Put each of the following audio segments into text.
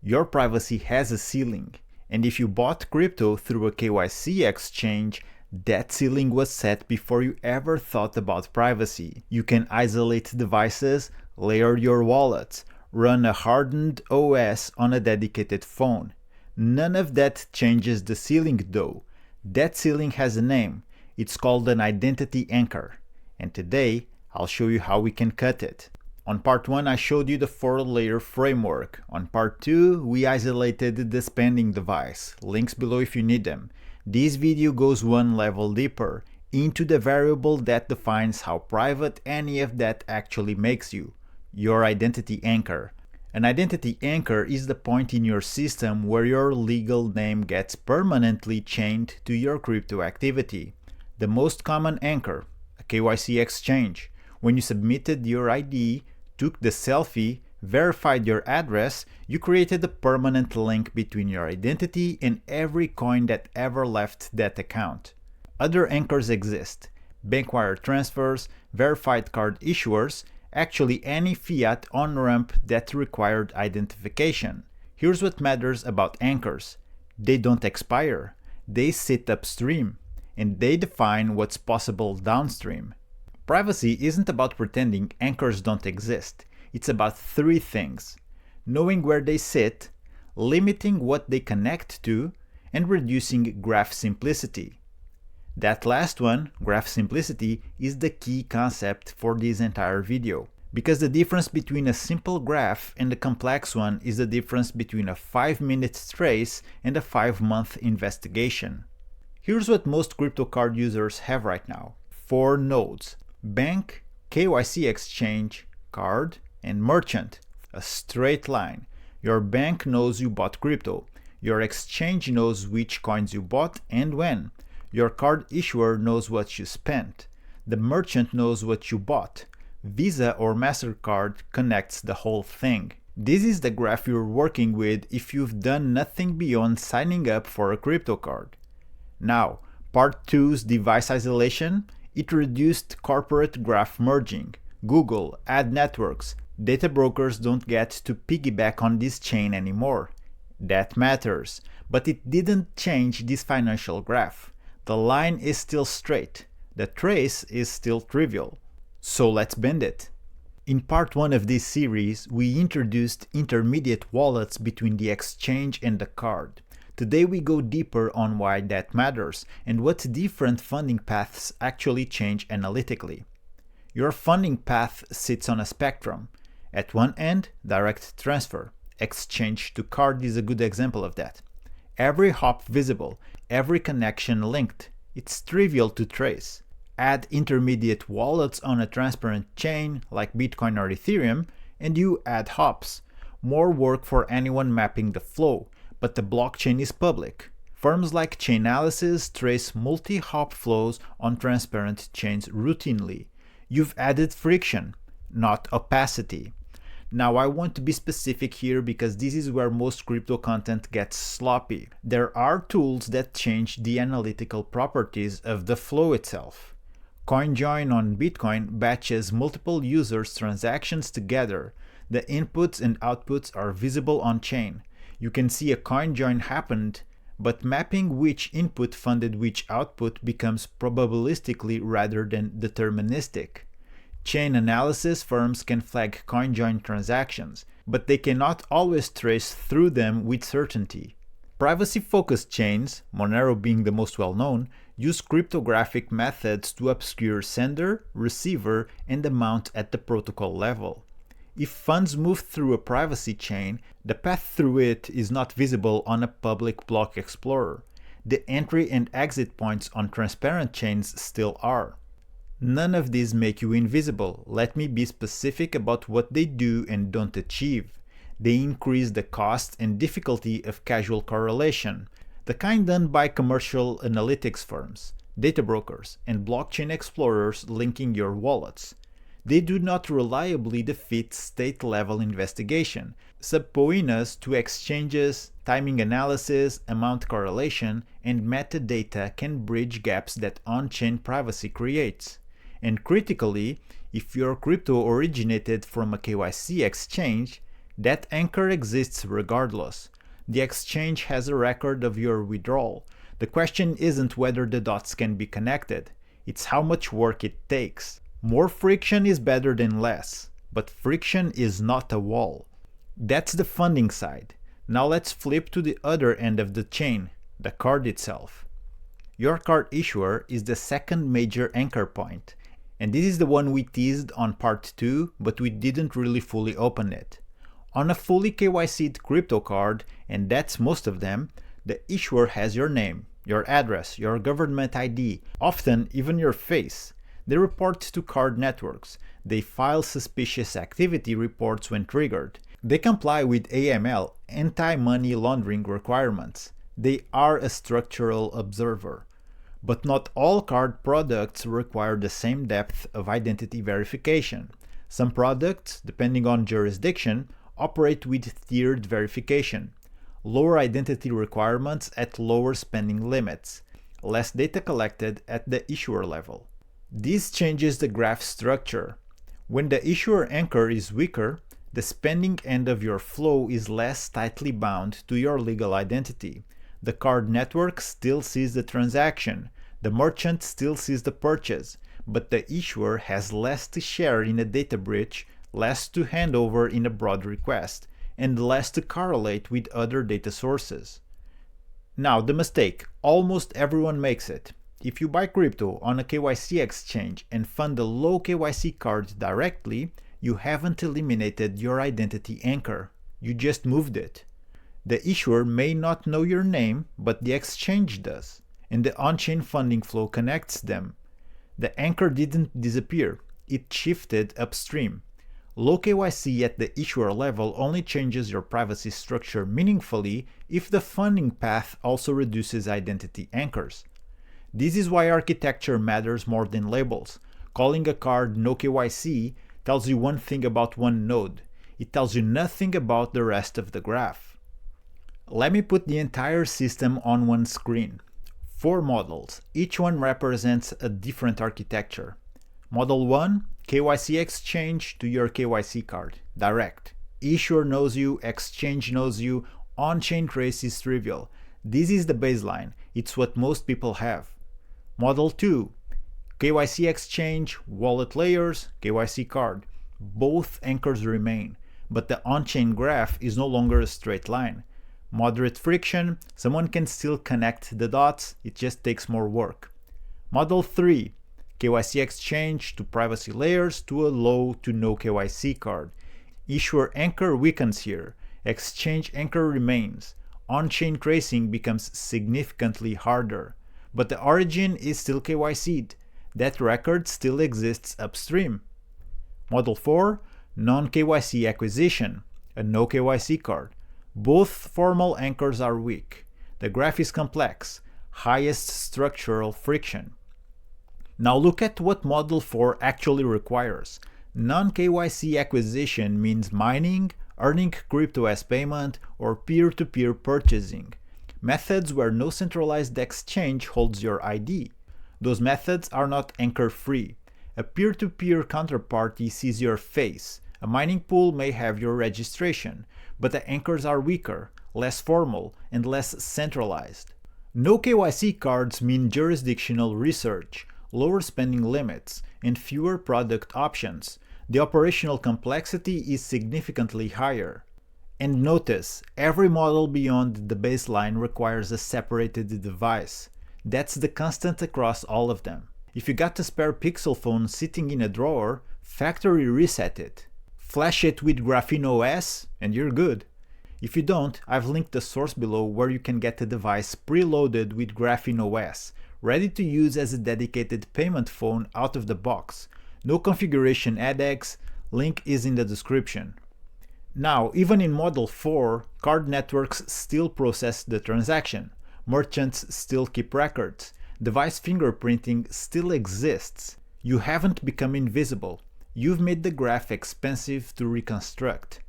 Your privacy has a ceiling, and if you bought crypto through a KYC exchange, that ceiling was set before you ever thought about privacy. You can isolate devices, layer your wallets, run a hardened OS on a dedicated phone. None of that changes the ceiling though. That ceiling has a name. It's called an identity anchor. And today, I'll show you how we can cut it. On part 1, I showed you the 4-layer framework. On part 2, we isolated the spending device. Links below if you need them. This video goes one level deeper, into the variable that defines how private any of that actually makes you, your identity anchor. An identity anchor is the point in your system where your legal name gets permanently chained to your crypto activity. The most common anchor, a KYC exchange. When you submitted your ID, took the selfie, verified your address, you created a permanent link between your identity and every coin that ever left that account. Other anchors exist: bank wire transfers, verified card issuers, actually any fiat on-ramp that required identification. Here's what matters about anchors. They don't expire, they sit upstream, and they define what's possible downstream. Privacy isn't about pretending anchors don't exist. It's about 3 things: knowing where they sit, limiting what they connect to, and reducing graph simplicity. That last one, graph simplicity, is the key concept for this entire video. Because the difference between a simple graph and a complex one is the difference between a 5-minute trace and a 5-month investigation. Here's what most crypto card users have right now: 4 nodes: bank, KYC exchange, card, and merchant. A straight line. Your bank knows you bought crypto. Your exchange knows which coins you bought and when. Your card issuer knows what you spent. The merchant knows what you bought. Visa or MasterCard connects the whole thing. This is the graph you're working with if you've done nothing beyond signing up for a crypto card. Now, part 2's device isolation. It reduced corporate graph merging. Google, ad networks, data brokers don't get to piggyback on this chain anymore. That matters, but it didn't change this financial graph. The line is still straight. The trace is still trivial. So let's bend it. In part 1 of this series, we introduced intermediate wallets between the exchange and the card. Today we go deeper on why that matters and what different funding paths actually change analytically. Your funding path sits on a spectrum. At one end, direct transfer. Exchange to card is a good example of that. Every hop visible, every connection linked. It's trivial to trace. Add intermediate wallets on a transparent chain like Bitcoin or Ethereum, and you add hops. More work for anyone mapping the flow, but the blockchain is public. Firms like Chainalysis trace multi-hop flows on transparent chains routinely. You've added friction, not opacity. Now I want to be specific here because this is where most crypto content gets sloppy. There are tools that change the analytical properties of the flow itself. CoinJoin on Bitcoin batches multiple users' transactions together. The inputs and outputs are visible on-chain. You can see a coin join happened, but mapping which input funded which output becomes probabilistically rather than deterministic. Chain analysis firms can flag coin join transactions, but they cannot always trace through them with certainty. Privacy-focused chains, Monero being the most well-known, use cryptographic methods to obscure sender, receiver, and amount at the protocol level. If funds move through a privacy chain, the path through it is not visible on a public block explorer. The entry and exit points on transparent chains still are. None of these make you invisible. Let me be specific about what they do and don't achieve. They increase the cost and difficulty of casual correlation, the kind done by commercial analytics firms, data brokers, and blockchain explorers linking your wallets. They do not reliably defeat state-level investigation. Subpoenas to exchanges, timing analysis, amount correlation, and metadata can bridge gaps that on-chain privacy creates. And critically, if your crypto originated from a KYC exchange, That anchor exists regardless. The exchange has a record of your withdrawal. The question isn't whether the dots can be connected, it's how much work it takes. More friction is better than less, but friction is not a wall. That's the funding side. Now let's flip to the other end of the chain, the card itself. Your card issuer is the second major anchor point, and this is the one we teased on part 2, but we didn't really fully open it. On a fully KYC'd crypto card, and that's most of them, the issuer has your name, your address, your government ID, often even your face. They report to card networks. They file suspicious activity reports when triggered. They comply with AML, anti-money laundering requirements. They are a structural observer. But not all card products require the same depth of identity verification. Some products, depending on jurisdiction, operate with tiered verification, lower identity requirements at lower spending limits, less data collected at the issuer level. This changes the graph structure. When the issuer anchor is weaker, the spending end of your flow is less tightly bound to your legal identity. The card network still sees the transaction, the merchant still sees the purchase, but the issuer has less to share in a data breach, less to hand over in a broad request, and less to correlate with other data sources. Now the mistake, almost everyone makes it. If you buy crypto on a KYC exchange and fund a low KYC card directly, you haven't eliminated your identity anchor, you just moved it. The issuer may not know your name, but the exchange does, and the on-chain funding flow connects them. The anchor didn't disappear, it shifted upstream. Low KYC at the issuer level only changes your privacy structure meaningfully if the funding path also reduces identity anchors. This is why architecture matters more than labels. Calling a card no KYC tells you one thing about one node. It tells you nothing about the rest of the graph. Let me put the entire system on one screen. 4 models, each one represents a different architecture. Model 1, KYC exchange to your KYC card, direct. Issuer knows you, exchange knows you, on-chain trace is trivial. This is the baseline, it's what most people have. Model 2, KYC exchange, wallet layers, KYC card. Both anchors remain, but the on-chain graph is no longer a straight line. Moderate friction, someone can still connect the dots, it just takes more work. Model 3, KYC exchange to privacy layers to a low to no KYC card. Issuer anchor weakens here, exchange anchor remains. On-chain tracing becomes significantly harder, but the origin is still KYC'd. That record still exists upstream. Model 4, non-KYC acquisition, a no KYC card. Both formal anchors are weak. The graph is complex, highest structural friction. Now look at what Model 4 actually requires. Non-KYC acquisition means mining, earning crypto as payment, or peer-to-peer purchasing. Methods where no centralized exchange holds your ID. Those methods are not anchor-free. A peer-to-peer counterparty sees your face. A mining pool may have your registration, but the anchors are weaker, less formal, and less centralized. No KYC cards mean jurisdictional research, lower spending limits, and fewer product options. The operational complexity is significantly higher. And notice, every model beyond the baseline requires a separated device. That's the constant across all of them. If you got a spare Pixel phone sitting in a drawer, factory reset it. Flash it with Graphene OS, and you're good. If you don't, I've linked the source below where you can get the device preloaded with Graphene OS, ready to use as a dedicated payment phone out of the box. No configuration add-ex, link is in the description. Now, even in Model 4, card networks still process the transaction. Merchants still keep records. Device fingerprinting still exists. You haven't become invisible. You've made the graph expensive to reconstruct.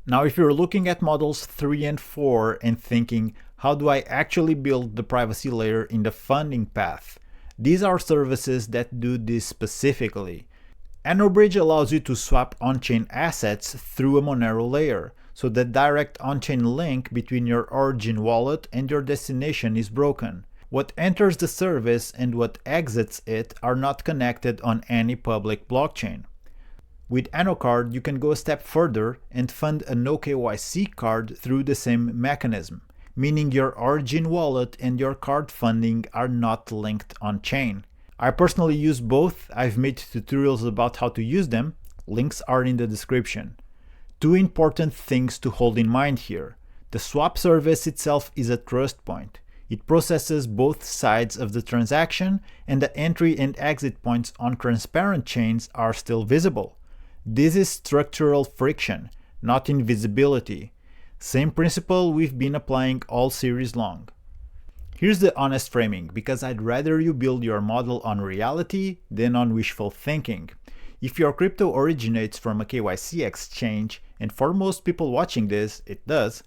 Now, if you're looking at Models 3 and 4 and thinking, how do I actually build the privacy layer in the funding path? These are services that do this specifically. NO allows you to swap on-chain assets through a Monero layer, so the direct on-chain link between your origin wallet and your destination is broken. What enters the service and what exits it are not connected on any public blockchain. With NO card, you can go a step further and fund a NO KYC card through the same mechanism, meaning your origin wallet and your card funding are not linked on-chain. I personally use both. I've made tutorials about how to use them. Links are in the description. Two important things to hold in mind here. The swap service itself is a trust point. It processes both sides of the transaction, and the entry and exit points on transparent chains are still visible. This is structural friction, not invisibility. Same principle we've been applying all series long. Here's the honest framing, because I'd rather you build your model on reality than on wishful thinking. If your crypto originates from a KYC exchange, and for most people watching this, it does,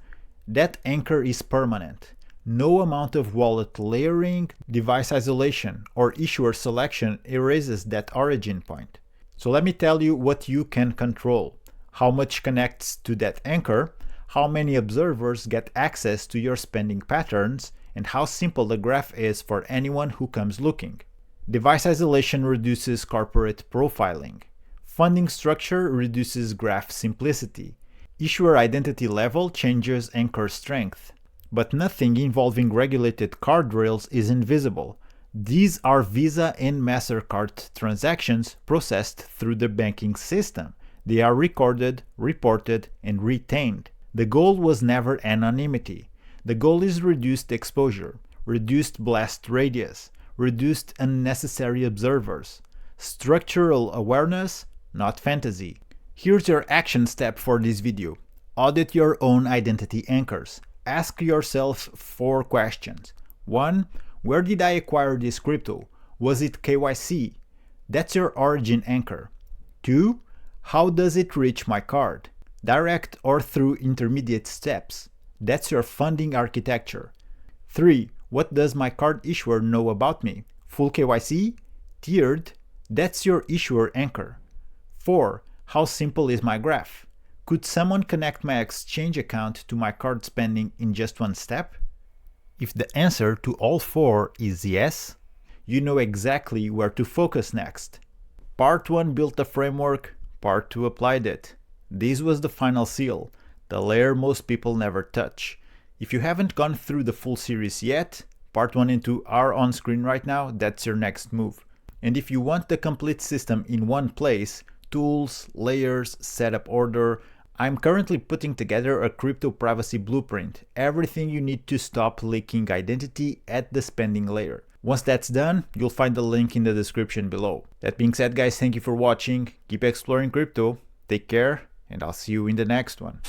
that anchor is permanent. No amount of wallet layering, device isolation, or issuer selection erases that origin point. So let me tell you what you can control. How much connects to that anchor, how many observers get access to your spending patterns, and how simple the graph is for anyone who comes looking. Device isolation reduces corporate profiling. Funding structure reduces graph simplicity. Issuer identity level changes anchor strength. But nothing involving regulated card rails is invisible. These are Visa and MasterCard transactions processed through the banking system. They are recorded, reported, and retained. The goal was never anonymity. The goal is reduced exposure, reduced blast radius, reduced unnecessary observers. Structural awareness, not fantasy. Here's your action step for this video. Audit your own identity anchors. Ask yourself 4 questions. 1. Where did I acquire this crypto? Was it KYC? That's your origin anchor. 2. How does it reach my card? Direct or through intermediate steps? That's your funding architecture. 3. What does my card issuer know about me? Full KYC? Tiered? That's your issuer anchor. 4. How simple is my graph? Could someone connect my exchange account to my card spending in just one step? If the answer to all 4 is yes, you know exactly where to focus next. Part 1 built a framework, Part 2 applied it. This was the final seal, the layer most people never touch. If you haven't gone through the full series yet, Part 1 and 2 are on screen right now. That's your next move. And if you want the complete system in one place, tools, layers, setup order, I'm currently putting together a crypto privacy blueprint, everything you need to stop leaking identity at the spending layer. Once that's done, you'll find the link in the description below. That being said, guys, thank you for watching. Keep exploring crypto. Take care, and I'll see you in the next one.